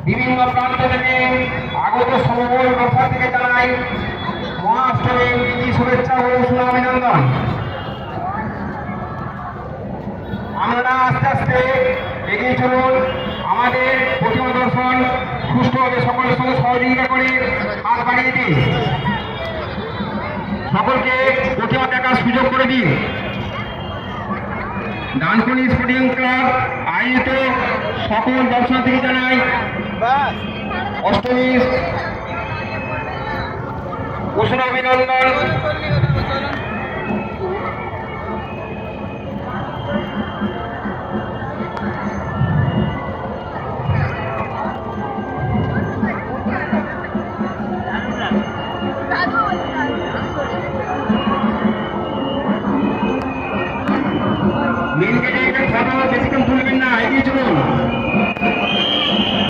বিভিন্ন প্রান্ত থেকে আগত সমবল দর্শককে জানাই মহাষ্টমীর প্রীতি শুভেচ্ছা ও শুভাভিনন্দন। আমরা আস্তে আস্তে এগিয়ে চলুন। আমাদের প্রতিমা দর্শন সুষ্ঠুভাবে সকলের সঙ্গে সহযোগিতা করে হাত বাড়িয়ে দিন, সকলকে প্রতিমা দেখার সুযোগ করে দিন। ডানকুনি স্পোর্টিং ক্লাব আয়োজিত সকল দর্শনার্থীকে জানাই অষ্টমীর উষ্ণ অভিনন্দন।